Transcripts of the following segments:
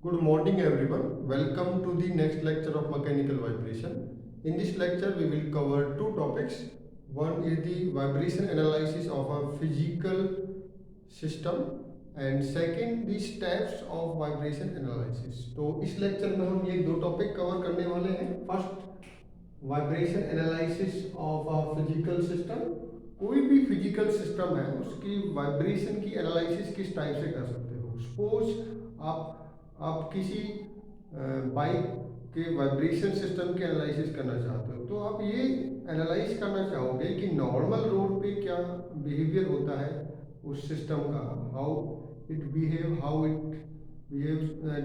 Good morning everyone. Welcome to the next lecture of mechanical vibration. In this lecture we will cover two topics. One is the vibration analysis of a physical system and second the steps of vibration analysis. तो इस lecture में हम ये दो topic cover करने वाले हैं. First vibration analysis of a physical system. कोई भी फिजिकल सिस्टम है उसकी वाइब्रेशन की एनालिसिस किस टाइप से कर सकते हो. सपोज आप किसी बाइक के वाइब्रेशन सिस्टम के एनालिसिस करना चाहते हो तो आप ये एनालाइज करना चाहोगे कि नॉर्मल रोड पे क्या बिहेवियर होता है उस सिस्टम का, how it behaves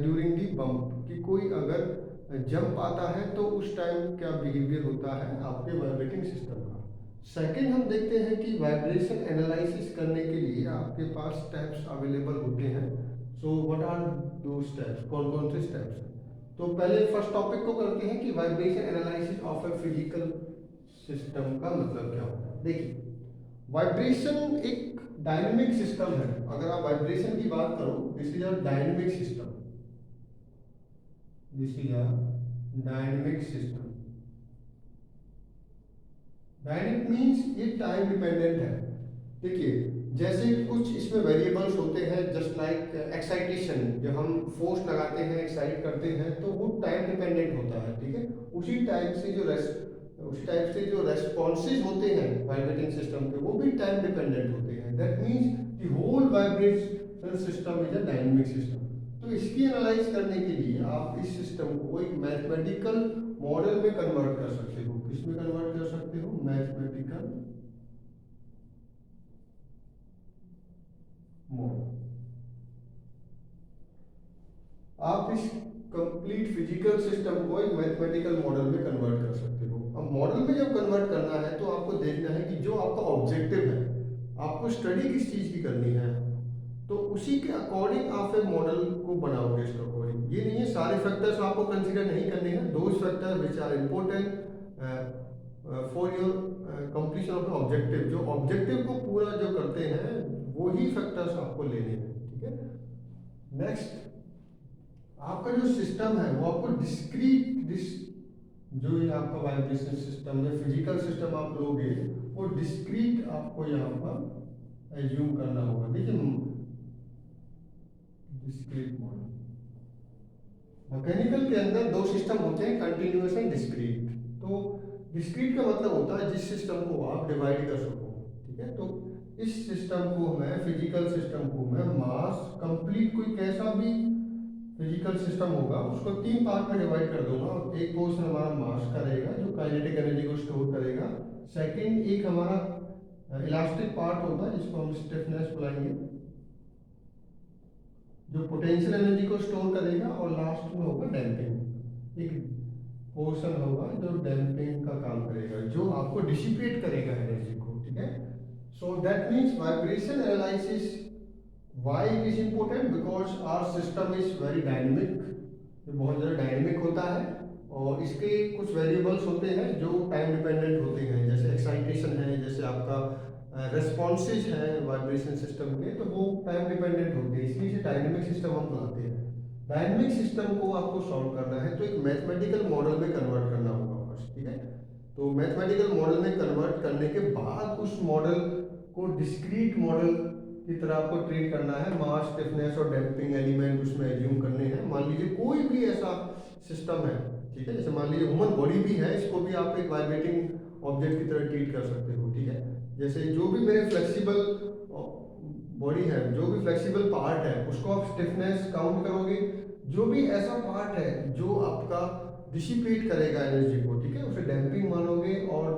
during the bump, कि कोई अगर जंप आता है तो उस टाइम क्या बिहेवियर होता है आपके वाइब्रेटिंग सिस्टम का. सेकंड हम देखते हैं कि वाइब्रेशन एनालिसिस करने के लिए आपके पास स्टेप्स अवेलेबल होते हैं. सो व्हाट आर दो स्टेप्स, कौन कौन से स्टेप्स हैं. तो पहले फर्स्ट टॉपिक को करते हैं कि vibration analysis of a physical system का मतलब क्या होता है. देखिए, वाइब्रेशन एक डायनेमिक सिस्टम है. अगर आप वाइब्रेशन की बात करो, this is a dynamic system. This is a dynamic system. Dynamic means ये टाइम डिपेंडेंट है. देखिए, जैसे कुछ इसमें वेरिएबल्स होते हैं, जस्ट लाइक एक्साइटेशन. जब हम फोर्स लगाते हैं, एक्साइट करते हैं तो वो टाइम डिपेंडेंट होता है. ठीक है, उसी टाइप से जो रेस्पॉन्सेज होते हैं वाइब्रेटिंग सिस्टम के, वो भी टाइम डिपेंडेंट होते हैं. That means the whole vibration system is a dynamic system. तो इसकी एनालाइज करने के लिए आप इस सिस्टम को एक मैथमेटिकल मॉडल में कन्वर्ट कर सकते हो. किसमें कन्वर्ट कर सकते हो? Mathematical model. आप इस कंप्लीट फिजिकल सिस्टम को एक मैथमेटिकल मॉडल में कन्वर्ट कर सकते हो. अब मॉडल में जब कन्वर्ट करना है तो आपको देखना है कि जो आपका ऑब्जेक्टिव है, आपको स्टडी किस चीज़ की करनी है, तो उसी के अकॉर्डिंग आप एक मॉडल को बनाओगे. इसके अकॉर्डिंग ये नहीं है सारे फैक्टर्स आपको कंसिडर नहीं करने हैं. Those factor which are important for your completion of objective. जो ऑब्जेक्टिव को पूरा जो करते हैं वो ही फैक्टर्स आपको लेने हैं. ठीक है. नेक्स्ट, आपका जो सिस्टम है वो आपको जो ये आपका वाइब्रेशन सिस्टम है, फिजिकल सिस्टम आप लोगे, वो डिस्क्रीट आपको यहाँ पर एज्यूम करना होगा. देखिए, डिस्क्रीट मॉडल मैकेनिकल के अंदर दो सिस्टम होते हैं, कंटिन्यूअस एंड डिस्क्रीट. तो डिस्क्रीट का मतलब होता है जिस सिस्टम को आप डिवाइड कर सको. ठीक है. तो इस सिस्टम को मैं, फिजिकल सिस्टम को मैं मास कंप्लीट, कोई कैसा भी फिजिकल सिस्टम होगा उसको तीन पार्ट में डिवाइड कर दूंगा. एक पोर्शन हमारा मास का रहेगा जो काइनेटिक एनर्जी को स्टोर करेगा. सेकंड, एक हमारा इलास्टिक पार्ट होगा जिसको हम स्टिफनेस बुलाएंगे, जो पोटेंशियल एनर्जी को स्टोर करेगा. और लास्ट में होगा डैम्पिंग. एक पोर्शन होगा जो डैम्पिंग का काम करेगा, जो आपको डिसिपेट करेगा एनर्जी को. ठीक है. So that means vibration analysis, why it is important? Because our system is very dynamic. ये बहुत ज़्यादा डायनेमिक होता है और इसके कुछ वेरिएबल्स होते हैं जो टाइम डिपेंडेंट होते हैं. जैसे एक्साइटेशन है, जैसे आपका रेस्पॉन्सेज है वाइब्रेशन सिस्टम के, तो वो टाइम डिपेंडेंट होते हैं. इसलिए इसे डायनेमिक सिस्टम हम बुलाते हैं. डायनेमिक सिस्टम को आपको सॉल्व करना है तो एक मैथमेटिकल मॉडल में कन्वर्ट करना होगा फर्स्ट. ठीक है. तो मैथमेटिकल मॉडल में कन्वर्ट करने के बाद उस मॉडल को डिस्क्रीट मॉडल की तरह आपको ट्रीट करना है. मास, स्टिफनेस और डैम्पिंग एलिमेंट उसमें एज्यूम करने हैं. मान लीजिए कोई भी ऐसा सिस्टम है. ठीक है. जैसे मान लीजिए ह्यूमन बॉडी भी है, इसको भी आप एक वाइब्रेटिंग ऑब्जेक्ट की तरह ट्रीट कर सकते हो. ठीक है. जैसे जो भी मेरे फ्लेक्सिबल बॉडी है, जो भी फ्लेक्सिबल पार्ट है, उसको आप स्टिफनेस काउंट करोगे. जो भी ऐसा पार्ट है जो आपका डिसिपेट करेगा एनर्जी को, ठीक है, उसे डैम्पिंग मानोगे. और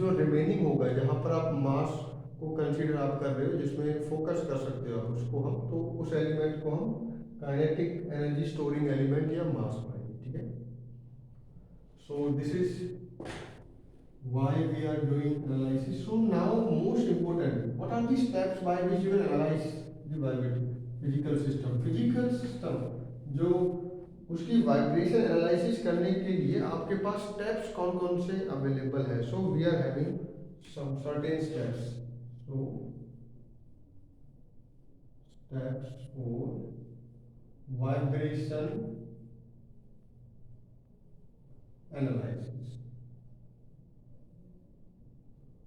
जो रिमेनिंग होगा, जहाँ पर आप मास को कंसीडर आप कर रहे हो, जिसमें फोकस कर सकते हो आप उसको हम, तो उस एलिमेंट को हम काइनेटिक एनर्जी स्टोरिंग एलिमेंट या मास पाएंगे. ठीक है. So this is why we are doing analysis. So now most important, what are the steps by which you will analyze the vibrating physical system. Physical system जो उसकी vibration analysis करने के लिए आपके पास स्टेप्स कौन कौन से अवेलेबल है. So we are having some certain steps. So steps for vibration analysis.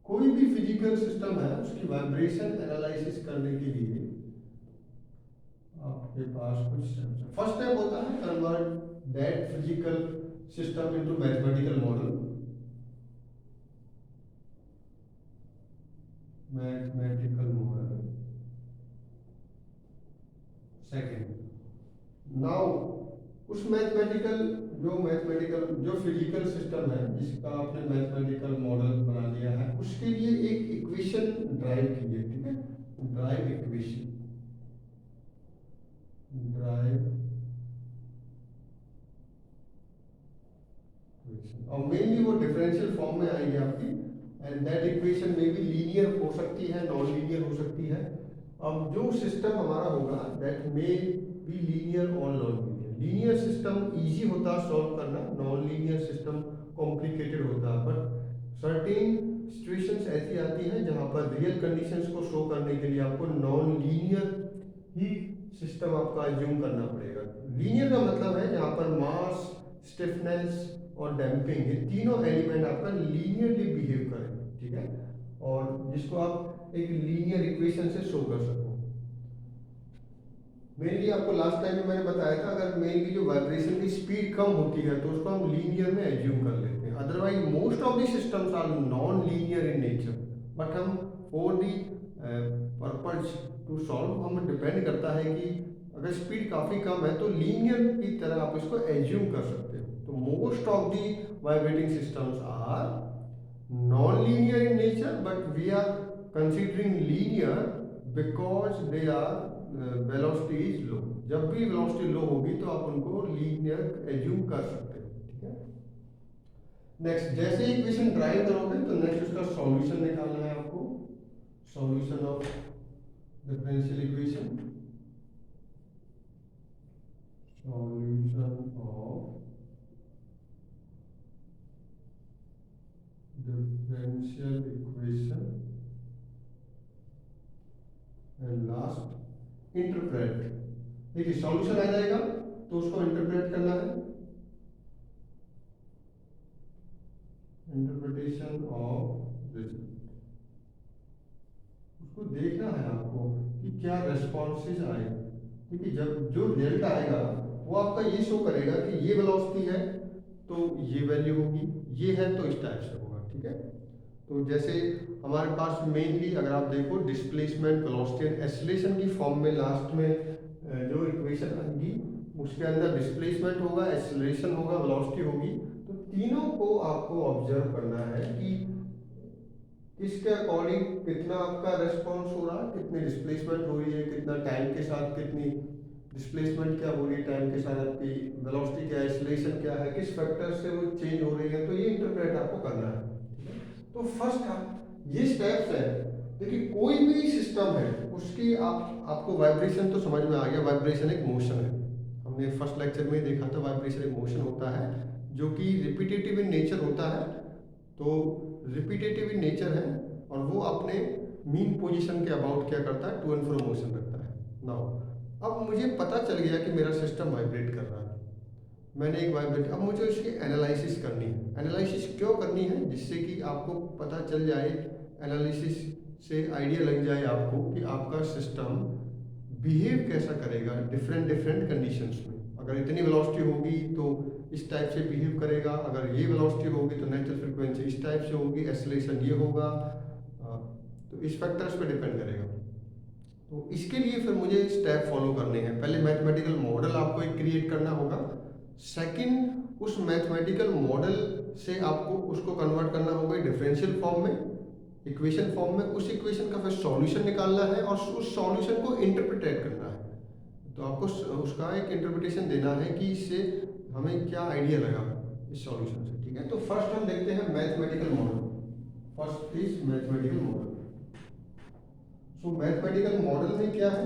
कोई भी फिजिकल सिस्टम है उसकी वाइब्रेशन एनालिसिस करने के लिए आपके पास कुछ फर्स्ट स्टेप होता है convert that physical system into mathematical model. Mathematical model. Second, now उस मैथमेटिकल जो फिजिकल सिस्टम है जिसका आपने मैथमेटिकल मॉडल बना लिया है उसके लिए एक इक्वेशन ड्राइव कीजिए, ठीक है। ड्राइव इक्वेशन, ड्राइव इक्वेशन, और मेनली वो डिफरेंशियल फॉर्म में आएगी आपकी। एंड दैट इक्वेशन में भी लीनियर हो सकती है, नॉन लीनियर हो सकती है। अब जो सिस्टम हमारा होगा दैट मे बी लीनियर और non linear. Linear system easy होता है सॉल्व करना, नॉन लीनियर सिस्टम कॉम्प्लिकेटेड होता है। बट सर्टेन सिचुएशंस ऐसी आती हैं जहां पर रियल कंडीशंस को शो करने के लिए आपको नॉन लीनियर ही सिस्टम आपका अज्यूम करना पड़ेगा। लीनियर का मतलब है जहां पर मास, स्टिफनेस और डैम्पिंग ये तीनों एलिमेंट आपका लीनियरली बिहेव करें, ठीक है, और जिसको आप एक लीनियर इक्वेशन से शो कर सको। मेनली आपको लास्ट टाइम में मैंने बताया था अगर मेनली जो वाइब्रेशन की स्पीड कम होती है तो उसको हम लीनियर में एज्यूम कर लेते हैं। Otherwise most of the systems are non linear in nature. But हम for the purpose to solve हम डिपेंड करता है कि अगर स्पीड काफ़ी कम है तो लीनियर की तरह आप इसको एज्यूम कर सकते हो। तो most of the vibrating systems are non-linear in nature, but we are considering linear because they are velocity is low। जब भी velocity low होगी तो आप उनको linear assume कर सकते हो, ठीक है। नेक्स्ट, जैसे इक्वेशन ड्राइव करोगे तो नेक्स्ट उसका सॉल्यूशन निकालना है आपको। Solution of differential equation, solution of differential equation and last interpret. देखिए सॉल्यूशन आ जाएगा तो उसको इंटरप्रेट करना है। इंटरप्रिटेशन ऑफ रिजल्ट, उसको देखना है आपको कि क्या रेस्पॉन्सेज आए। क्योंकि जब जो रिजल्ट आएगा वो आपका ये शो करेगा कि ये वेलोसिटी है तो ये वैल्यू होगी, ये है तो इस टाइप से होगा, ठीक है। तो जैसे हमारे पास मेनली अगर आप देखो डिस्प्लेसमेंट, वेलोसिटी एंड एक्सीलरेशन की फॉर्म में लास्ट में जो इक्वेशन आएगी उसके अंदर डिस्प्लेसमेंट होगा, एक्सीलरेशन होगा, वेलोसिटी होगी। तो तीनों को आपको ऑब्जर्व करना है कि किसके अकॉर्डिंग कितना आपका रेस्पॉन्स हो रहा है, कितनी डिस्प्लेसमेंट हो रही है, कितना टाइम के साथ कितनी डिस्प्लेसमेंट क्या हो रही है, टाइम के साथ आपकी वेलोसिटी क्या है, एक्सीलरेशन क्या है, किस फैक्टर से वो चेंज हो रही है। तो ये इंटरप्रेट आपको करना है। तो फर्स्ट ये स्टेप्स है। देखिए कोई भी सिस्टम है उसकी आपको वाइब्रेशन तो समझ में आ गया, वाइब्रेशन एक मोशन है। हमने फर्स्ट लेक्चर में देखा था वाइब्रेशन एक मोशन होता है जो कि रिपीटेटिव इन नेचर होता है। तो रिपीटेटिव इन नेचर है और वो अपने मीन पोजीशन के अबाउट क्या करता है, टू एंड फ्रो मोशन रखता है। नाउ अब मुझे पता चल गया कि मेरा सिस्टम वाइब्रेट कर रहा है, मैंने एक वाइब्रेट, अब मुझे उसकी एनालिसिस करनी है। एनालिसिस क्यों करनी है, जिससे कि आपको पता चल जाए, एनालिसिस से आइडिया लग जाए आपको कि आपका सिस्टम बिहेव कैसा करेगा डिफरेंट डिफरेंट कंडीशंस में। अगर इतनी वेलोसिटी होगी तो इस टाइप से बिहेव करेगा, अगर ये वेलोसिटी होगी तो नेचुरल फ्रीक्वेंसी इस टाइप से होगी, एक्सीलरेशन ये होगा। तो इस फैक्टर्स पे डिपेंड करेगा। तो इसके लिए फिर मुझे स्टेप फॉलो करने हैं। पहले मैथमेटिकल मॉडल आपको एक क्रिएट करना होगा। सेकंड, उस मैथमेटिकल मॉडल से आपको उसको कन्वर्ट करना होगा डिफरेंशियल फॉर्म में, इक्वेशन फॉर्म में। उस इक्वेशन का फिर सॉल्यूशन निकालना है और उस सॉल्यूशन को इंटरप्रिटेट करना है। तो आपको उसका एक इंटरप्रिटेशन देना है कि इससे हमें क्या आइडिया लगा इस सॉल्यूशन से, ठीक है। तो फर्स्ट हम देखते हैं mathematical model. First is mathematical model. So mathematical model में क्या है,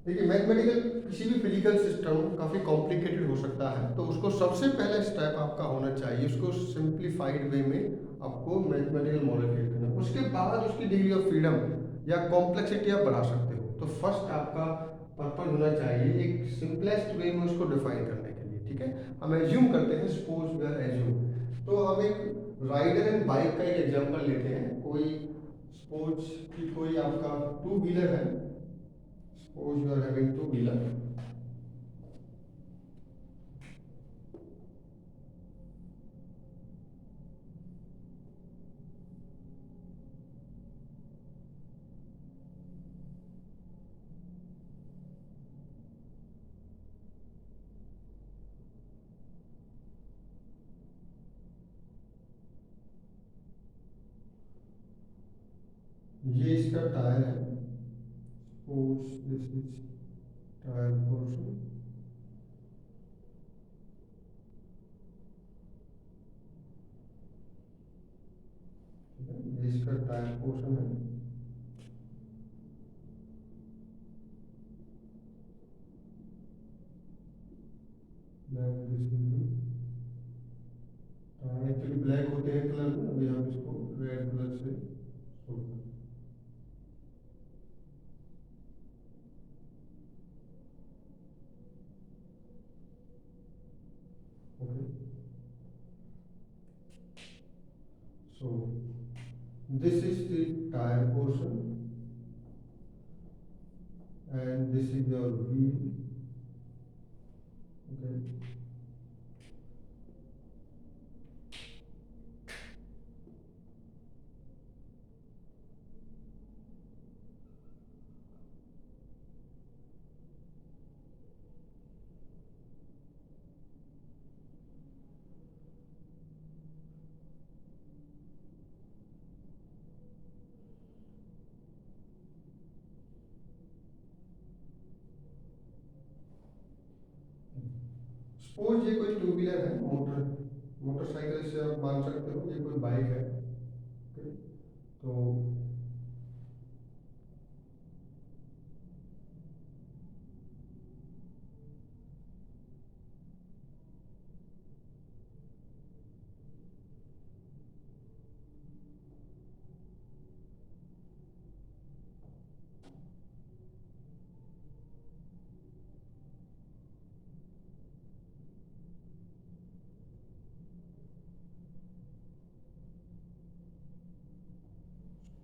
देखिए मैथमेटिकल किसी भी फिजिकल सिस्टम काफ़ी कॉम्प्लिकेटेड हो सकता है। तो उसको सबसे पहला स्टेप आपका होना चाहिए, उसको सिंप्लीफाइड वे में आपको मैथमेटिकल मॉडल क्रिएट करना है। उसके बाद उसकी डिग्री ऑफ फ्रीडम या कॉम्प्लेक्सिटी आप बढ़ा सकते हो। तो तो फर्स्ट आपका पर्पज होना चाहिए एक सिंपलेस्ट वे में उसको डिफाइन करने के लिए, ठीक है। हम एज्यूम करते हैं, सपोज वी आर एज्यूम, तो हम एक राइडर एंड बाइक का एक एग्जांपल लेते हैं। कोई सपोज कि कोई आपका टू व्हीलर है, suppose you are having two wheeler, ये इसका टायर है, suppose this is tyre portion, ये इसका टायर पोर्शन है। एक्चुअली ब्लैक होते हैं कलर में, अभी हम इसको रेड कलर से शो करें। Okay, so this is the tire portion and this is your wheel. Okay, suppose ये कोई टू व्हीलर है, मोटरसाइकिल से आप मान सकते हो, ये कोई बाइक है। Okay, तो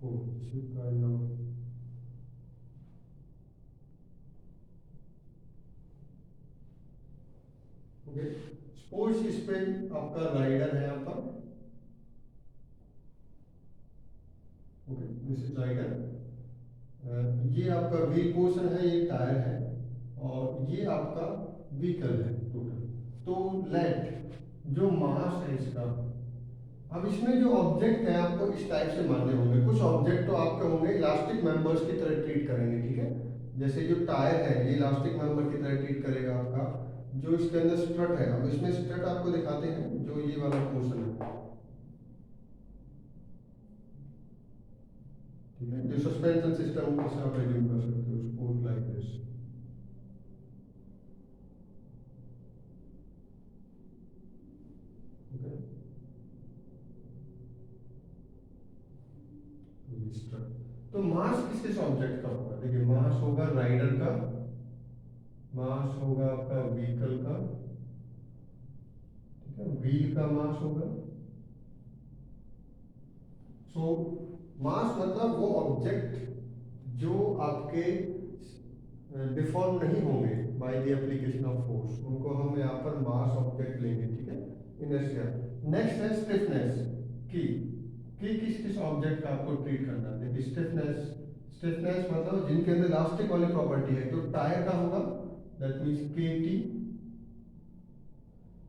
this is kind of, okay, suppose इस पे आपका राइडर है यहाँ पर। ओके, दिस इज राइडर, ये आपका व्हील पोर्शन है, ये टायर है, और ये आपका व्हीकल है टोटल। तो लेट जो मास है इसका, अब इसमें जो ऑब्जेक्ट है आपको इस टाइप से मानने होंगे। कुछ ऑब्जेक्ट तो आपके होंगे इलास्टिक मेंबर्स की तरह ट्रीट करेंगे, ठीक है। जैसे जो टायर है ये इलास्टिक मेंबर की तरह ट्रीट करेगा आपका। जो इसके अंदर स्ट्रट है, अब इसमें स्ट्रट आपको दिखाते हैं, जो ये वाला पोर्शन है, ठीक है, जो सस्पेंशन सिस्टम से आप एज्यूम कर सकते हो, सपोज लाइक दिस। ओके, तो मास किस किस ऑब्जेक्ट का होगा? देखिए, मास होगा राइडर का, मास होगा आपका व्हीकल का, ठीक है, व्हील का मास होगा। सो मास मतलब वो ऑब्जेक्ट जो आपके डिफॉर्म नहीं होंगे by the application of force, उनको हम यहाँ पर मास ऑब्जेक्ट लेंगे, ठीक है, इनर्शिया। नेक्स्ट है स्टिफनेस की। किस किस ऑब्जेक्ट का आपको ट्रीट करना है? देखिए, स्टिफनेस, स्टिफनेस मतलब जिनके अंदर इलास्टिक वाली प्रॉपर्टी है, तो टायर का होगा, दैट मींस केटी।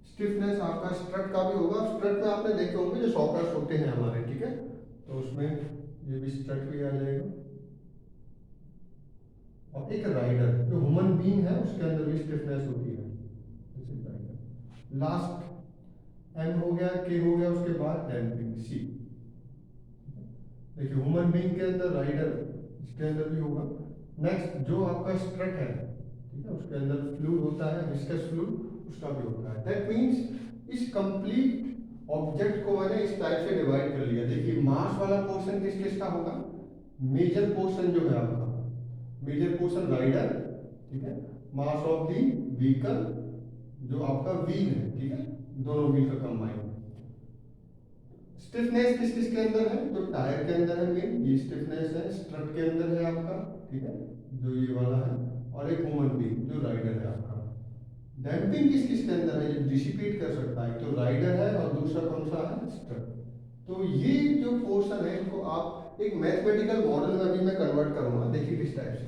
स्टिफनेस आपका स्ट्रट का भी होगा। स्ट्रट में आपने देखे होंगे जो सॉकेट्स होते हैं हमारे, ठीक है, तो उसमें ये भी स्ट्रट भी आ जाएगा। और एक राइडर जो ह्यूमन बीइंग है, उसके अंदर भी स्टिफनेस होती है, this is rider. Last M हो गया, के हो गया, उसके बाद डैम्पिंग सी। देखिए, ह्यूमन बीइंग के अंदर राइडर, इसके अंदर भी होगा। नेक्स्ट जो आपका स्ट्रट है, ठीक है, उसके अंदर फ्लूइड होता है, विस्कस फ्लूइड, उसका भी होता है। दैट मींस इस कंप्लीट ऑब्जेक्ट को मैंने इस टाइप से डिवाइड कर लिया। देखिए, मास वाला पोर्शन किस किस का होगा? मेजर पोर्शन जो है आपका मेजर पोर्शन राइडर, ठीक है, मास ऑफ दी व्हीकल जो आपका व्हील है, ठीक है, दोनों व्हील का कंबाइन। स्टिफनेस किस किस के अंदर है, तो टायर के अंदर है मेन, ये स्टिफनेस है, स्ट्रट के अंदर है आपका, ठीक है, जो ये वाला है, और एक ह्यूमन बीइंग जो राइडर है आपका। डैम्पिंग किस किस के अंदर है, ये डिसिपेट कर सकता है, तो राइडर है और दूसरा कौन सा है, स्ट्रट। तो ये जो पोर्शन है इसको आप एक मैथमेटिकल मॉडल में अभी मैं कन्वर्ट करूंगा, देखिए किस टाइप से।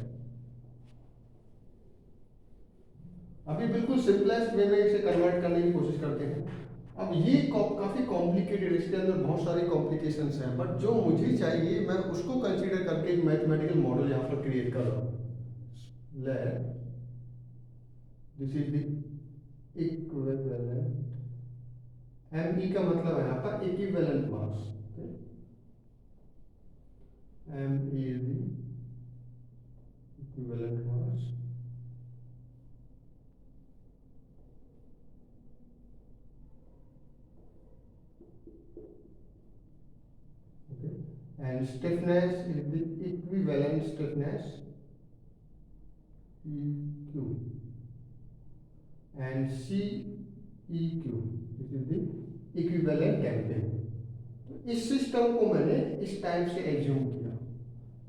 अभी बिल्कुल सिंपलेस्ट वे में इसे कन्वर्ट करने की कोशिश करते हैं। अब ये काफी कॉम्प्लिकेटेड, इसके अंदर बहुत सारे कॉम्प्लिकेशंस हैं, बट जो मुझे चाहिए मैं उसको कंसीडर करके एक मैथमेटिकल मॉडल यहाँ पर क्रिएट कर रहा हूँ। Let this is the equivalent, M E का मतलब है आपका equivalent mass, M E is the equivalent mass, and stiffness is the equivalent stiffness, EQ, and CEQ, this is the equivalent damping। तो इस सिस्टम को मैंने इस टाइप से एज्यूम किया,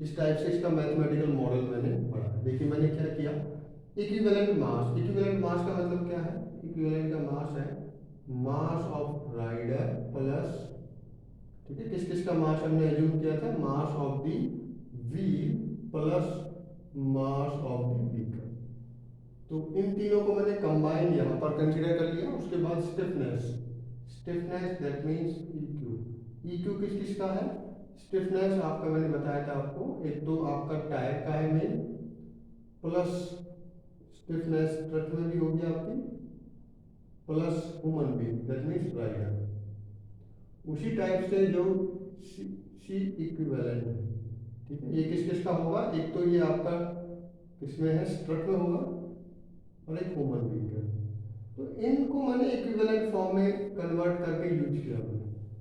इस टाइप से इसका मैथमेटिकल मॉडल मैंने पढ़ा। देखिए मैंने क्या किया, इक्विवेलेंट मास, इक्विवेलेंट मास का मतलब क्या है, इक्विवेलेंट का मास है मास ऑफ राइडर प्लस, ठीक है, किस किस का मास हमने एज्यूम किया था, mass of the wheel plus mass of the vehicle. तो इन तीनों को मैंने कंबाइन यहाँ पर कंसीडर कर लिया। उसके बाद stiffness, stiffness that means EQ, EQ किस किस का है, स्टिफनेस आपका मैंने बताया था आपको, एक तो आपका टायर का है मेन, प्लस स्टिफनेस ट्रक में भी होगी आपकी, plus human being that means rider. उसी टाइप से जो सी इक्विवेलेंट है, ठीक है, ये किस किस का होगा, एक तो ये आपका किसमें है, स्ट्रट में होगा, और एक ह्यूमन बीइंग है। तो इनको मैंने इक्विवेलेंट फॉर्म में कन्वर्ट करके यूज किया,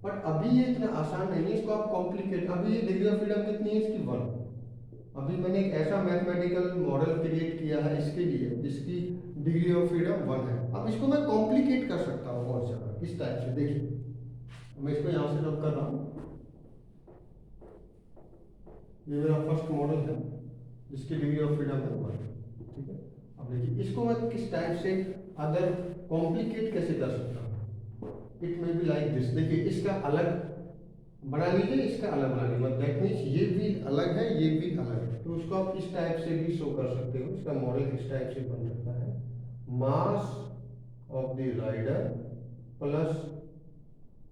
बट अभी ये इतना आसान नहीं है, इसको आप कॉम्प्लिकेट, अभी ये डिग्री ऑफ फ्रीडम कितनी है इसकी, 1। अभी मैंने एक ऐसा मैथमेटिकल मॉडल क्रिएट किया है इसके लिए जिसकी डिग्री ऑफ फ्रीडम 1 है। अब इसको मैं कॉम्प्लिकेट कर सकता हूँ बहुत ज़्यादा, इस टाइप से। देखिए मैं इसको यहाँ से रब कर रहा हूँ, ये मेरा फर्स्ट मॉडल है जिसकी डिग्री ऑफ फ्रीडम है 1, ठीक है। अब देखिए इसको मैं किस टाइप से अदर कॉम्प्लिकेट कैसे कर सकता हूँ, it may be like this. देखिए इसका अलग बना लीजिए, इसका अलग बना लीजिए, मतलब दैट मीन्स ये भी अलग है, ये भी अलग है, तो उसको आप इस टाइप से भी शो कर सकते हो। इसका मॉडल इस टाइप से बन सकता है, mass of the rider plus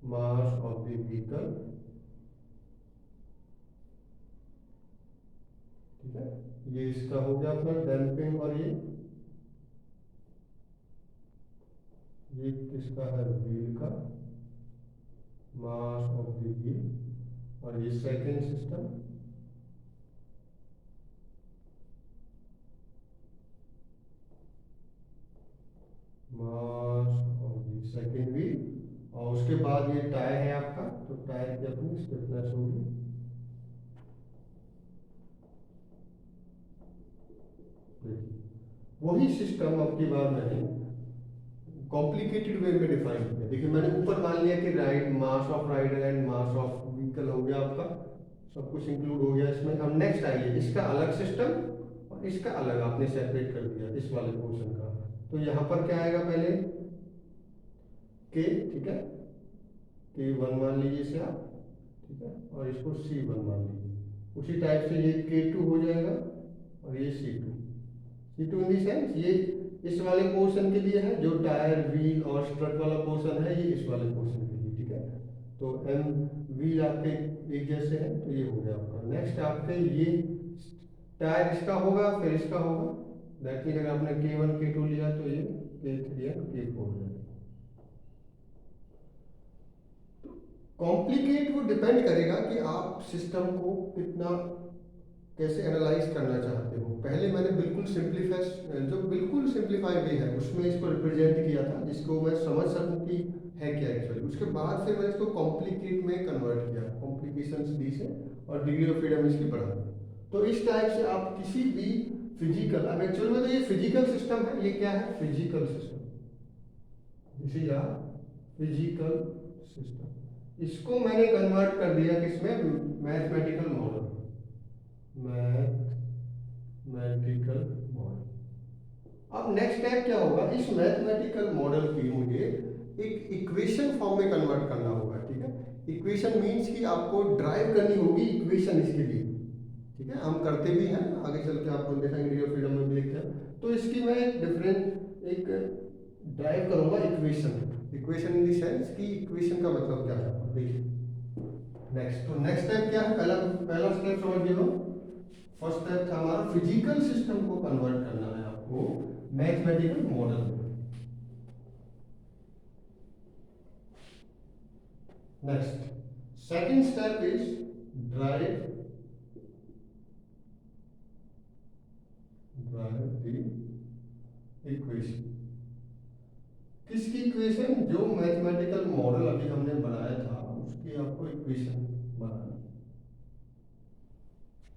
mass of the vehicle, ठीक है। ये इसका हो गया अपना डैम्पिंग, और ये किसका है, व्हील का, मास ऑफ द व्हील, और ये second system, mass of the second wheel, और उसके बाद ये टायर है आपका, तो टायर की अपनी स्टिफनेस होगी, वही सिस्टम अब की बार मैंने कॉम्प्लिकेटेड वे में डिफाइन किया। देखिए मैंने ऊपर मान लिया कि ride mass of rider and mass of vehicle हो गया आपका, सब कुछ इंक्लूड हो गया इसमें। अब नेक्स्ट आइए, इसका अलग सिस्टम और इसका अलग आपने सेपरेट कर दिया इस वाले पोर्शन का। तो यहाँ पर क्या आएगा, पहले के, ठीक है, K1 मान लीजिए इसे आप, ठीक है, और इसको C1 मान लीजिए। उसी टाइप से ये K2 हो जाएगा, और ये C2 इन दी सेंस ये इस वाले पोर्शन के लिए है, जो टायर व्हील और स्ट्रट वाला पोर्शन है, ये इस वाले पोर्शन के लिए, ठीक है। तो एम व्हील आपके एक जैसे हैं, तो ये हो गया आपका। नेक्स्ट आपके ये टायर इसका होगा, फिर इसका होगा, दैट मीन अगर आपने K1 K2 लिया तो ये K3 एंड K4 हो जाएगा। कॉम्प्लिकेट वो डिपेंड करेगा कि आप सिस्टम को कितना कैसे एनालाइज करना चाहते हो। पहले मैंने बिल्कुल सिंप्लीफाई वे है उसमें इसको रिप्रेजेंट किया था, जिसको मैं समझ सकूं कि है क्या एक्चुअली। उसके बाद फिर मैंने इसको कॉम्प्लिकेट में कन्वर्ट किया, कॉम्प्लिकेशंस दी से, और डिग्री ऑफ फ्रीडम इसकी बढ़ा दी। तो इस टाइप से आप किसी भी फिजिकल, अब एक्चुअल में तो ये फिजिकल सिस्टम है, ये क्या है, physical system, this is a physical system. इसको मैंने कन्वर्ट कर दिया किसमें, मैथमेटिकल मॉडल, मैथमेटिकल मॉडल। अब नेक्स्ट स्टेप क्या होगा, इस मैथमेटिकल मॉडल की मुझे एक इक्वेशन फॉर्म में कन्वर्ट करना होगा, ठीक है। इक्वेशन मींस कि आपको ड्राइव करनी होगी इक्वेशन इसके लिए, ठीक है, हम करते भी हैं, आगे चल के आपको देखेंगे डिग्री ऑफ फ्रीडम में भी देखते हैं। तो इसकी मैं डिफरेंट एक ड्राइव करूंगा equation, equation in the sense कि इक्वेशन का मतलब क्या है, देखिए। नेक्स्ट, तो नेक्स्ट स्टेप क्या है, पहला पहला स्टेप समझ लो, फर्स्ट स्टेप था हमारा फिजिकल सिस्टम को कन्वर्ट करना है आपको मैथमेटिकल मॉडल में। Next, second step is drive the equation. किसकी इक्वेशन, जो मैथमेटिकल मॉडल अभी हमने बनाया था उसकी आपको इक्वेशन बनानी।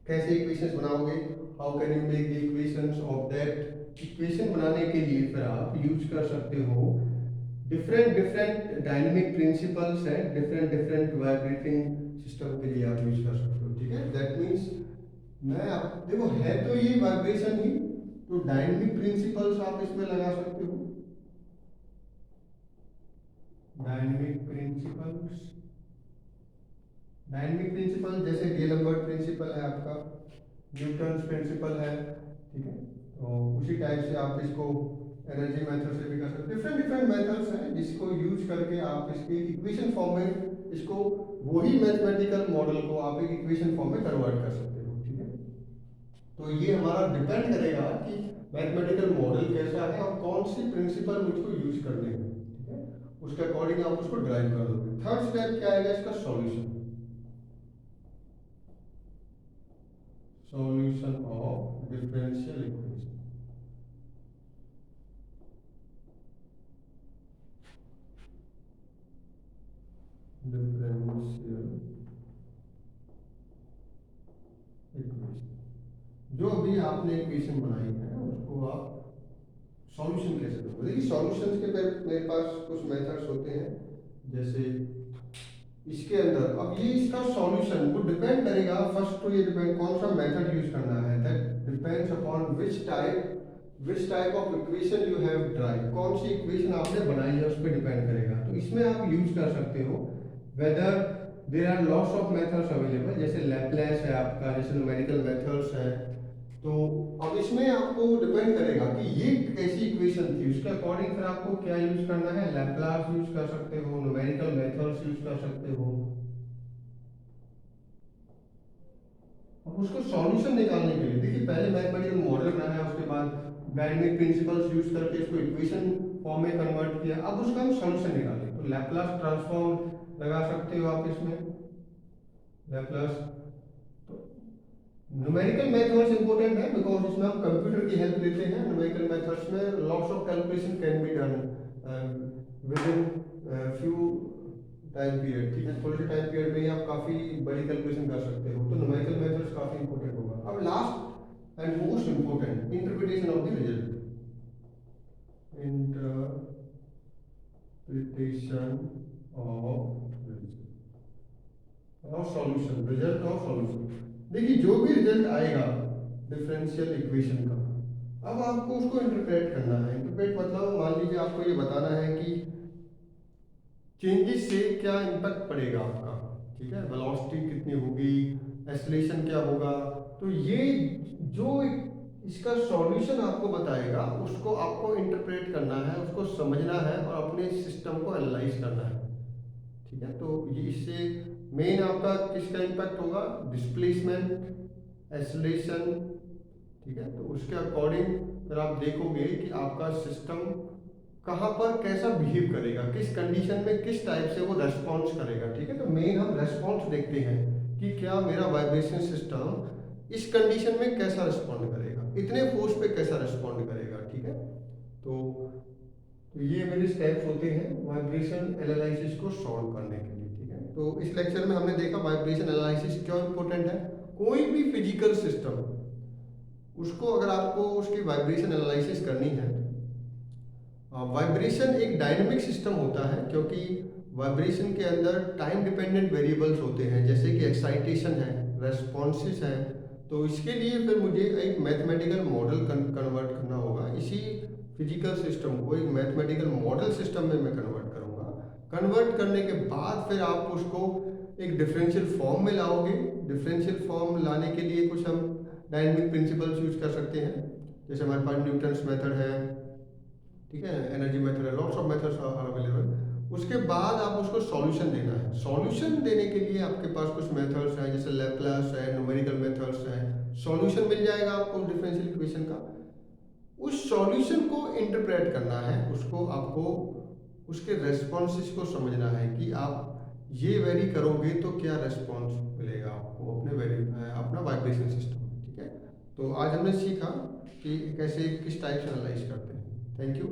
कैसे इक्वेशंस बनाओगे, how can you make the equations of that. Equation बनाने के लिए फिर आप यूज कर सकते हो डिफरेंट डिफरेंट डायनेमिक प्रिंसिपल्स है, डिफरेंट डिफरेंट वाइब्रेटिंग सिस्टम के लिए आप यूज कर सकते हो, ठीक है। दैट मीन्स मैं आप देखो है तो ये वाइब्रेशन ही, तो डायनेमिक प्रिंसिपल्स आप इसमें लगा सकते हो, डायनेमिक प्रिंसिपल्स, डायनेमिक प्रिंसिपल जैसे डीएलम्बर्ट प्रिंसिपल है आपका, न्यूटन्स प्रिंसिपल है, ठीक है। तो उसी टाइप से आप इसको एनर्जी मेथड से भी कर सकते हो, डिफरेंट डिफरेंट मेथड्स हैं जिसको यूज करके आप इसके इक्वेशन फॉर्म में इसको, वही मैथमेटिकल मॉडल को आप एक इक्वेशन फॉर्म में कन्वर्ट कर सकते हो, ठीक है। तो ये हमारा डिपेंड करेगा कि मैथमेटिकल मॉडल कैसा है और कौन सी प्रिंसिपल मुझको यूज करने हैं, ठीक है, उसके अकॉर्डिंग आप उसको ड्राइव कर दोगे। थर्ड स्टेप क्या आएगा इसका, solution, solution of differential equation. Differential equation, जो अभी आपने इक्वेशन बनाई है उसको आप सॉल्यूशन कैसे दोगे। देखिए सॉल्यूशन के मेरे पास कुछ मेथड्स होते हैं, जैसे इसके अंदर अब ये इसका सॉल्यूशन वो डिपेंड करेगा, फर्स्ट तो ये डिपेंड कौन सा मेथड यूज करना है, that depends upon which type of equation you have drive, कौन सी इक्वेशन आपने बनाई है उस पर डिपेंड करेगा। तो इसमें आप यूज कर सकते हो whether there are lots of methods available, जैसे लैपलेस है आपका, जैसे न्यूमेरिकल मेथड्स है। तो अब इसमें आपको डिपेंड करेगा कि ये कैसी इक्वेशन थी, उसके अकॉर्डिंग फिर आपको क्या यूज करना है, लैपलास यूज कर सकते हो, न्यूमेरिकल मेथड्स यूज कर सकते हो। अब उसको सॉल्यूशन निकालने के लिए देखिए पहले मैथमेटिकल मॉडल बनाया, उसके बाद डायनेमिक प्रिंसिपल्स यूज करके इसको इक्वेशन फॉर्म में कन्वर्ट किया, अब उसका हम सॉल्यूशन निकालें। तो लैपलास ट्रांसफॉर्म लगा सकते हो आप इसमें, लैपलास। तो न्यूमेरिकल मेथड्स इंपॉर्टेंट है बिकॉज इसमें हम कंप्यूटर की हेल्प लेते हैं, न्यूमेरिकल मेथड्स में lots of calculation can be done with in few time period, ठीक है, थोड़े से टाइम पीरियड में ही आप काफी बड़ी कैलकुलेशन कर सकते हो। तो न्यूमेरिकल मेथड्स काफी इंपॉर्टेंट होगा। अब last and most important, interpretation of the result, interpretation of solution, result of solution. देखिए जो भी रिजल्ट आएगा डिफरेंशियल इक्वेशन का, अब आपको उसको इंटरप्रेट करना है। इंटरप्रेट मतलब मान लीजिए आपको ये बताना है कि चेंजेस से क्या इम्पैक्ट पड़ेगा आपका, ठीक है, वेलोसिटी कितनी होगी, एक्सेलरेशन क्या होगा। तो ये जो इसका सॉल्यूशन आपको बताएगा उसको आपको इंटरप्रेट करना है, उसको समझना है और अपने सिस्टम को एनालाइज करना है, ठीक है। तो ये इससे मेन आपका किसका इम्पैक्ट होगा, डिस्प्लेसमेंट, एक्सेलरेशन, ठीक है। तो उसके अकॉर्डिंग फिर आप देखोगे कि आपका सिस्टम कहाँ पर कैसा बिहेव करेगा, किस कंडीशन में किस टाइप से वो रेस्पॉन्स करेगा, ठीक है। तो मेन हम रेस्पॉन्स देखते हैं कि क्या मेरा वाइब्रेशन सिस्टम इस कंडीशन में कैसा रिस्पॉन्ड करेगा, इतने फोर्स पे कैसा रिस्पॉन्ड करेगा, ठीक है। तो ये मेरे स्टेप्स होते हैं वाइब्रेशन एनालिसिस को सॉल्व करने के लिए, ठीक है। तो इस लेक्चर में हमने देखा वाइब्रेशन एनालिसिस क्यों इम्पोर्टेंट है। कोई भी फिजिकल सिस्टम, उसको अगर आपको उसकी वाइब्रेशन एनालिसिस करनी है, वाइब्रेशन एक डायनेमिक सिस्टम होता है, क्योंकि वाइब्रेशन के अंदर टाइम डिपेंडेंट वेरिएबल्स होते हैं, जैसे कि एक्साइटेशन है, रेस्पॉन्सेस है। तो इसके लिए फिर मुझे एक मैथमेटिकल मॉडल कन्वर्ट करना होगा। इसी फिजिकल सिस्टम को एक मैथमेटिकल मॉडल सिस्टम में मैं कन्वर्ट करूँगा। कन्वर्ट करने के बाद फिर आप उसको एक डिफरेंशियल फॉर्म में लाओगे। डिफरेंशियल फॉर्म लाने के लिए कुछ हम डायनेमिक प्रिंसिपल्स यूज कर सकते हैं, जैसे हमारे पास न्यूटन्स मेथड है, ठीक है, एनर्जी मेथड है, lots of methods are available. उसके बाद आप उसको सॉल्यूशन देना है। सॉल्यूशन देने के लिए आपके पास कुछ मेथड्स हैं, जैसे लैप्लास है, न्यूमेरिकल मेथड्स हैं। सॉल्यूशन मिल जाएगा आपको डिफरेंशियल इक्वेशन का। उस सॉल्यूशन को इंटरप्रेट करना है, उसको आपको उसके रेस्पॉन्सेस को समझना है कि आप ये वेरी करोगे तो क्या रेस्पॉन्स मिलेगा आपको अपना वाइब्रेशन सिस्टम में, ठीक है। तो आज हमने सीखा कि कैसे किस टाइप से एनालाइज करते हैं। Thank you.